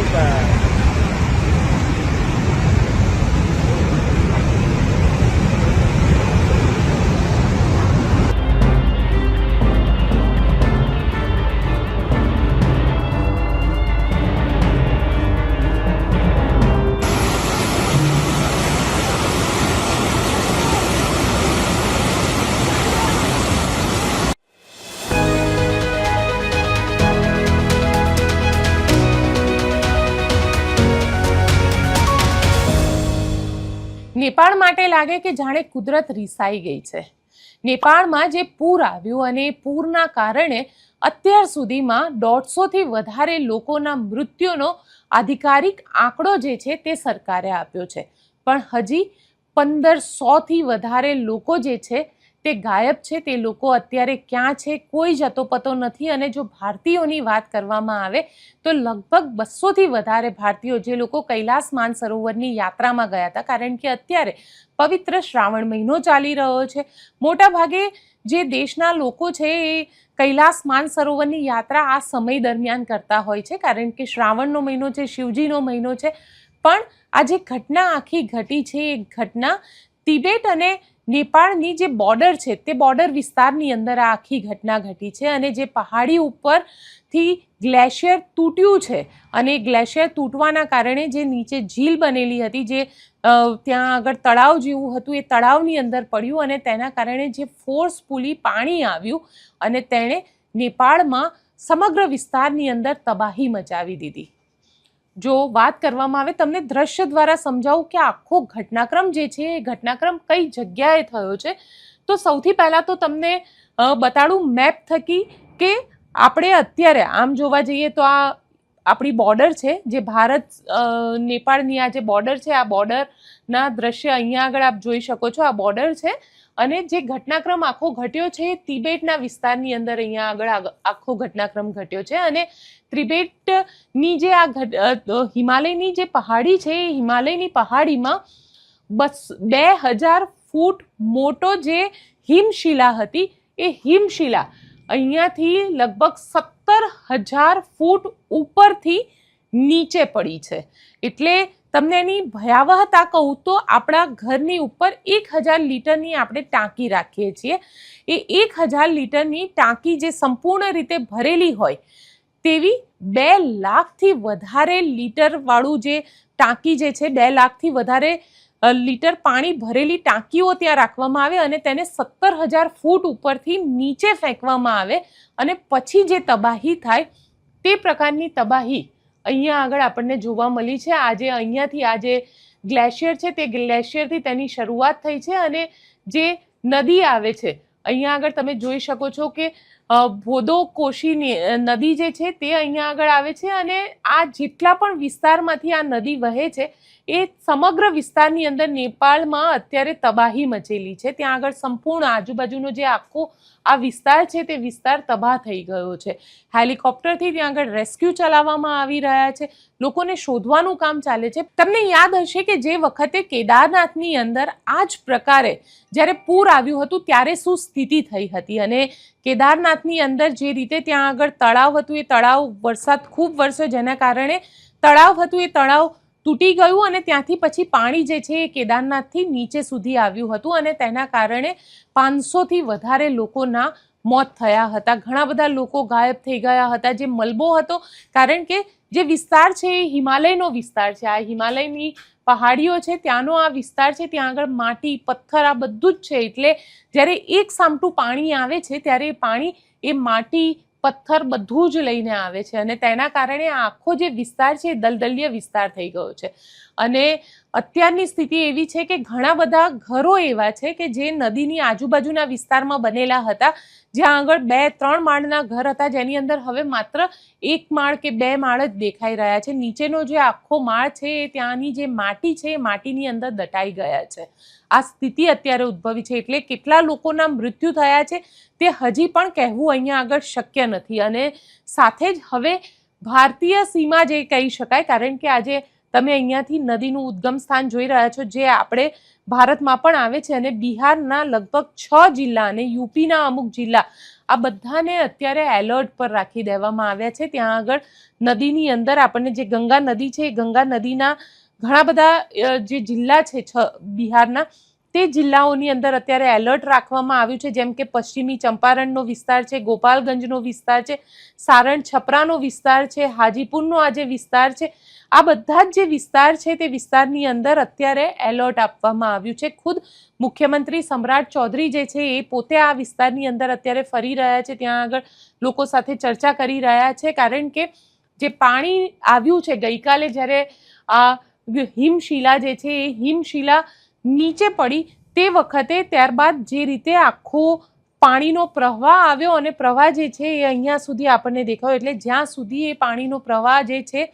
નમસ્કાર। નેપાળ માટે લાગે કે જાણે કુદરત રીસાઈ ગઈ છે। નેપાળમાં જે પૂર આવ્યું અને પૂરના કારણે અત્યાર સુધીમાં 150થી વધારે લોકોના મૃત્યુનો આધિકારિક આંકડો જે છે તે સરકારે આપ્યો છે, પણ હજી 1500થી વધારે લોકો જે છે તે ગાયબ છે। તે લોકો અત્યારે ક્યાં છે કોઈ જતો પતો નથી। અને જો ભારતીયોની વાત કરવામાં આવે તો લગભગ 200થી વધારે ભારતીયો જે લોકો કૈલાસ માનસરોવરની યાત્રામાં ગયા હતા, કારણ કે અત્યારે પવિત્ર શ્રાવણ મહિનો ચાલી રહ્યો છે। મોટા ભાગે જે દેશના લોકો છે એ કૈલાસ માનસરોવરની યાત્રા આ સમય દરમિયાન કરતા હોય છે, કારણ કે શ્રાવણનો મહિનો છે, શિવજીનો મહિનો છે। પણ આ જે ઘટના આખી ઘટી છે એ ઘટના તિબેટ અને નેપાળની જે બોર્ડર છે તે બોર્ડર વિસ્તારની અંદર આ આખી ઘટના ઘટી છે। અને જે પહાડી ઉપરથી ગ્લેશિયર તૂટ્યું છે અને ગ્લેશિયર તૂટવાના કારણે જે નીચે ઝીલ બનેલી હતી, જે ત્યાં આગળ તળાવ જેવું હતું, એ તળાવની અંદર પડ્યું અને તેના કારણે જે ફોર્સફુલી પાણી આવ્યું અને તેણે નેપાળમાં સમગ્ર વિસ્તારની અંદર તબાહી મચાવી દીધી। જો વાત કરવામાં આવે, તમને દ્રશ્ય દ્વારા સમજાવું કે આખો ઘટનાક્રમ જે છે એ ઘટનાક્રમ કઈ જગ્યાએ થયો છે। તો સૌથી પહેલાં તો તમને બતાડું મેપ થકી કે આપણે અત્યારે આમ જોવા જઈએ તો આ આપણી બોર્ડર છે, જે ભારત નેપાળની આ જે બોર્ડર છે, આ બોર્ડરના દ્રશ્ય અહીંયા આગળ આપ જોઈ શકો છો। આ બોર્ડર છે અને જે ઘટનાક્રમ આખો ઘટ્યો છે એ તિબેટના વિસ્તારની અંદર અહીંયા આગળ આખો ઘટનાક્રમ ઘટ્યો છે। અને તિબેટની જે આ હિમાલયની જે પહાડી છે એ હિમાલયની પહાડીમાં 2000 ફૂટ મોટો જે હિમશિલા હતી એ હિમશિલા અહીંયાથી લગભગ 17,000 ફૂટ ઉપરથી નીચે પડી છે। એટલે તમને એની ભયાવહતા કહું તો આપણા ઘરની ઉપર 1000 લીટરની આપણે ટાંકી રાખીએ છીએ, એ 1000 લીટરની ટાંકી જે સંપૂર્ણ રીતે ભરેલી હોય તેવી 2 લાખથી વધારે લીટરવાળું જે ટાંકી જે છે, 2 લાખથી વધારે લીટર પાણી ભરેલી ટાંકીઓ ત્યાં રાખવામાં આવે અને તેને 17,000 ફૂટ ઉપરથી નીચે ફેંકવામાં આવે અને પછી જે તબાહી થાય તે પ્રકારની તબાહી અહીંયા આગળ આપણને જોવા મળી છે। આજે અહીંયાથી આ જે ગ્લેશિયર છે તે ગ્લેશિયરથી તેની શરૂઆત થઈ છે અને જે નદી આવે છે અહીંયા આગળ તમે જોઈ શકો છો કે ભોદોકોશી નદી જે છે તે અહીંયા આગળ આવે છે અને આ જેટલા પણ વિસ્તારમાંથી આ નદી વહે છે એ સમગ્ર વિસ્તારની અંદર નેપાળમાં અત્યારે તબાહી મચેલી છે। ત્યાં આગળ સંપૂર્ણ આજુબાજુનો જે આખો આ વિસ્તાર છે તે વિસ્તાર તબાહ થઈ ગયો છે। હેલિકોપ્ટરથી ત્યાં આગળ રેસ્ક્યુ ચલાવવામાં આવી રહ્યા છે, લોકોને શોધવાનું કામ ચાલે છે। તમને યાદ હશે કે જે વખતે કેદારનાથની અંદર આ જ પ્રકારે જ્યારે પૂર આવ્યું હતું ત્યારે શું સ્થિતિ થઈ હતી અને કેદારનાથની અંદર જે રીતે ત્યાં આગળ તળાવ હતું એ તળાવ વરસાદ ખૂબ વરસ્યો જેના કારણે તળાવ હતું એ તળાવ તૂટી ગયું અને ત્યાંથી પછી પાણી જે છે એ કેદારનાથથી નીચે સુધી આવ્યું હતું અને તેના કારણે 500થી વધારે લોકોના મોત થયા હતા। ઘણા બધા લોકો ગાયબ થઈ ગયા હતા। જે મલબો હતો, કારણ કે જે વિસ્તાર છે એ હિમાલયનો વિસ્તાર છે, આ હિમાલયની પહાડીઓ છે ત્યાંનો આ વિસ્તાર છે, ત્યાં આગળ માટી પથ્થર આ બધું જ છે। એટલે જ્યારે એક સામટું પાણી આવે છે ત્યારે એ પાણી એ માટી પથ્થર બધું જ લઈને આવે છે અને તેના કારણે આ આખો જે વિસ્તાર છે એ દલદલીય વિસ્તાર થઈ ગયો છે। અને અત્યારની સ્થિતિ એવી છે કે ઘણા બધા ઘરો એવા છે કે જે નદીની આજુબાજુના વિસ્તારમાં બનેલા હતા, જ્યાં આગળ 2-3 માળના ઘર હતા, જેની અંદર હવે માત્ર 1 માળ કે 2 માળ જ દેખાઈ રહ્યા છે। નીચેનો જે આખો માળ છે એ ત્યાંની જે માટી છે એ માટીની અંદર દટાઈ ગયા છે। આ સ્થિતિ અત્યારે ઉદ્ભવી છે, એટલે કેટલા લોકોના મૃત્યુ થયા છે તે હજી પણ કહેવું અહીંયા આગળ શક્ય નથી। અને સાથે જ હવે ભારતીય સીમા જે કહી શકાય, કારણ કે આજે તમે અહીંયાથી નદીનું ઉદ્ગમ સ્થાન જોઈ રહ્યા છો, જે આપણે ભારતમાં પણ આવે છે અને બિહારના લગભગ 6 જિલ્લા અને યુપીના અમુક જિલ્લા આ બધાને અત્યારે એલર્ટ પર રાખી દેવામાં આવ્યા છે. ત્યાં આગળ નદીની અંદર આપણને જે ગંગા નદી છે, એ ગંગા નદીના ઘણા બધા જે જિલ્લા છે બિહારના, તે જિલ્લાઓની અંદર અત્યારે એલર્ટ રાખવામાં આવ્યું છે. જેમ કે પશ્ચિમી ચંપારણનો વિસ્તાર છે, ગોપાલગંજનો વિસ્તાર છે, સારણ છપરાનો વિસ્તાર છે, હાજીપુરનો આ જે વિસ્તાર છે, આ બધા જ જે વિસ્તાર છે તે વિસ્તારની અંદર અત્યારે એલર્ટ આપવામાં આવ્યું છે. ખુદ મુખ્યમંત્રી સમ્રાટ ચૌધરી જે છે એ પોતે આ વિસ્તારની અંદર અત્યારે ફરી રહ્યા છે, ત્યાં આગળ લોકો સાથે ચર્ચા કરી રહ્યા છે. કારણ કે જે પાણી આવ્યું છે ગઈકાલે, જ્યારે આ હિમશિલા જે છે એ હિમશિલા નીચે પડી તે વખતે, ત્યારબાદ જે રીતે આખો પાણીનો પ્રવાહ આવ્યો અને પ્રવાહ જે છે એ અહીંયા સુધી આપણને દેખાયો, એટલે જ્યાં સુધી એ પાણીનો પ્રવાહ જે છે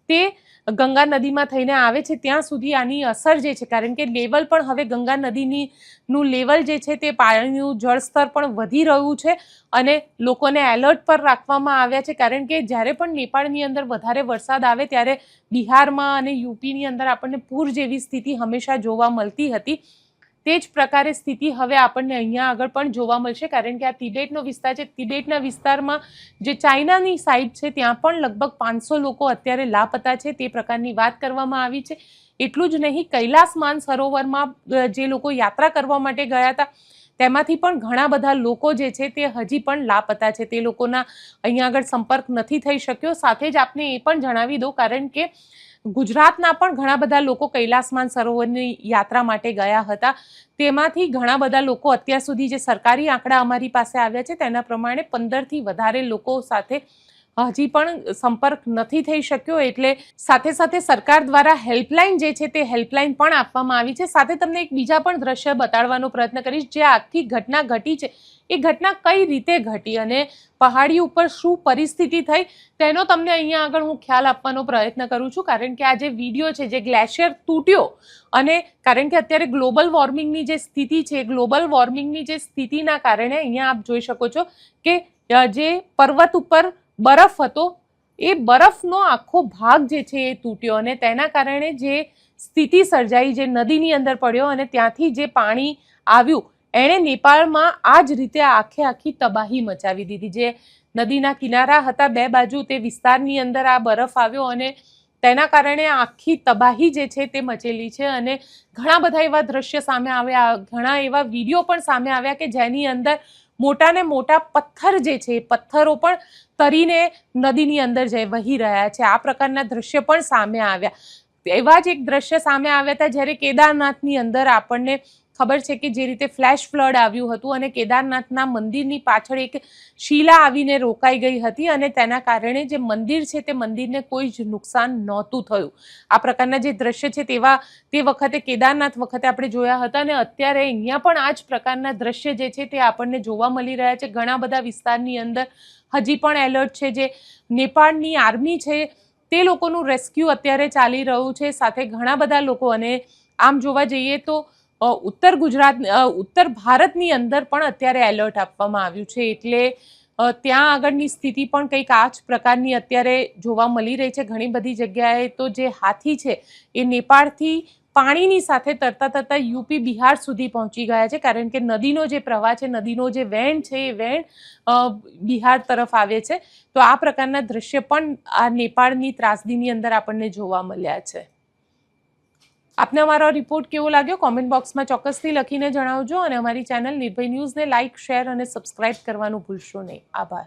તે ગંગા નદીમાં થઈને આવે છે ત્યાં સુધી આની અસર જે છે, કારણ કે લેવલ પણ હવે ગંગા નદીનું લેવલ જે છે તે પાણીનું જળસ્તર પણ વધી રહ્યું છે અને લોકોને એલર્ટ પર રાખવામાં આવ્યા છે. કારણ કે જ્યારે પણ નેપાળની અંદર વધારે વરસાદ આવે ત્યારે બિહારમાં અને યુપીની અંદર આપણને પૂર જેવી સ્થિતિ હંમેશા જોવા મળતી હતી. તે જ પ્રકારે સ્થિતિ હવે આપણને અહીંયા આગળ પણ જોવા મળશે, કારણ કે આ તિબેટનો વિસ્તાર છે. તિબેટના વિસ્તારમાં જે ચાઇનાની સાઈડ છે ત્યાં પણ લગભગ 500 લોકો અત્યારે લાપતા છે, તે પ્રકારની વાત કરવામાં આવી છે. એટલું જ નહીં, કૈલાસ માનસરોવરમાં જે લોકો યાત્રા કરવા માટે ગયા હતા તેમાંથી પણ ઘણા બધા લોકો જે છે તે હજી પણ લાપતા છે. તે લોકોના અહીંયા આગળ સંપર્ક નથી થઈ શક્યો. સાથે જ આપને એ પણ જણાવી દઉં, કારણ કે ગુજરાતના પણ ઘણા બધા લોકો કૈલાસ માનસરોવરની યાત્રા માટે ગયા હતા. તેમાંથી ઘણા બધા લોકો અત્યાર સુધી જે સરકારી આંકડા અમારી પાસે આવ્યા છે તેના પ્રમાણે 15થી વધારે લોકો સાથે હજી પણ સંપર્ક નથી થઈ શક્યો. એટલે સાથે સાથે સરકાર દ્વારા હેલ્પલાઇન જે છે તે હેલ્પલાઇન પણ આપવામાં આવી છે. સાથે તમને એક બીજા પણ દ્રશ્ય બતાડવાનો પ્રયત્ન કરીશ, જે આખી ઘટના ઘટી છે એ ઘટના કઈ રીતે ઘટી અને પહાડી ઉપર શું પરિસ્થિતિ થઈ તેનો તમને અહીંયા આગળ હું ખ્યાલ આપવાનો પ્રયત્ન કરું છું. કારણ કે આ જે વિડીયો છે, જે ગ્લેશિયર તૂટ્યો, અને કારણ કે અત્યારે ગ્લોબલ વોર્મિંગની જે સ્થિતિ છે, ગ્લોબલ વોર્મિંગની જે સ્થિતિના કારણે અહીંયા આપ જોઈ શકો છો કે જે પર્વત ઉપર બરફ હતો એ બરફનો આખો ભાગ જે છે એ તૂટ્યો અને તેના કારણે જે સ્થિતિ સર્જાઈ, જે નદીની અંદર પડ્યો અને ત્યાંથી જે પાણી આવ્યું, એણે નેપાળમાં આ જ રીતે આખી તબાહી મચાવી દીધી. જે નદીના કિનારા હતા બે બાજુ, તે વિસ્તારની અંદર આ બરફ આવ્યો અને તેના કારણે આખી તબાહી જે છે તે મચેલી છે. અને ઘણા બધા એવા દ્રશ્ય સામે આવ્યા, ઘણા એવા વિડીયો પણ સામે આવ્યા કે જેની અંદર મોટા ને મોટા પથ્થર જે છે, પથ્થરો પણ તરીને નદીની અંદર વહી રહ્યા છે. આ પ્રકારના દ્રશ્ય પણ સામે આવ્યા. એવા જ એક દ્રશ્ય સામે આવ્યા હતા જ્યારે કેદારનાથની અંદર આપણને ખબર છે કે જે રીતે ફ્લેશ ફ્લડ આવ્યું હતું અને કેદારનાથના મંદિરની પાછળ એક શિલા આવીને રોકાઈ ગઈ હતી અને તેના કારણે જે મંદિર છે તે મંદિરને કોઈ જ નુકસાન નહોતું થયું. આ પ્રકારના જે દ્રશ્ય છે તે વખતે કેદારનાથ વખતે આપણે જોયા હતા અને અત્યારે અહીંયા પણ આ જ પ્રકારના દ્રશ્ય જે છે તે આપણને જોવા મળી રહ્યા છે. ઘણા બધા વિસ્તારની અંદર હજી પણ એલર્ટ છે. જે નેપાળની આર્મી છે તે લોકોનું રેસ્ક્યુ અત્યારે ચાલી રહ્યું છે. સાથે ઘણા બધા લોકો, અને આમ જોવા જઈએ તો ઉત્તર ભારતની અંદર પણ અત્યારે એલર્ટ આપવામાં આવ્યું છે. એટલે ત્યાં આગળની સ્થિતિ પણ કંઈક આ જ પ્રકારની અત્યારે જોવા મળી રહી છે. ઘણી બધી જગ્યાએ તો જે હાથી છે એ નેપાળથી પાણીની સાથે તરતા યુપી બિહાર સુધી પહોંચી ગયા છે, કારણ કે નદીનો જે પ્રવાહ છે, નદીનો જે વહેણ છે એ વહેણ બિહાર તરફ આવે છે. તો આ પ્રકારના દ્રશ્ય પણ આ નેપાળની ત્રાસદીની અંદર આપણને જોવા મળ્યા છે. આપને અમારો રિપોર્ટ કેવો લાગ્યો કોમેન્ટ બોક્સમાં ચોક્કસથી લખીને જણાવજો અને અમારી ચેનલ નિર્ભય ન્યૂઝને લાઇક, શેર અને સબસ્ક્રાઇબ કરવાનું ભૂલશો નહીં. આભાર.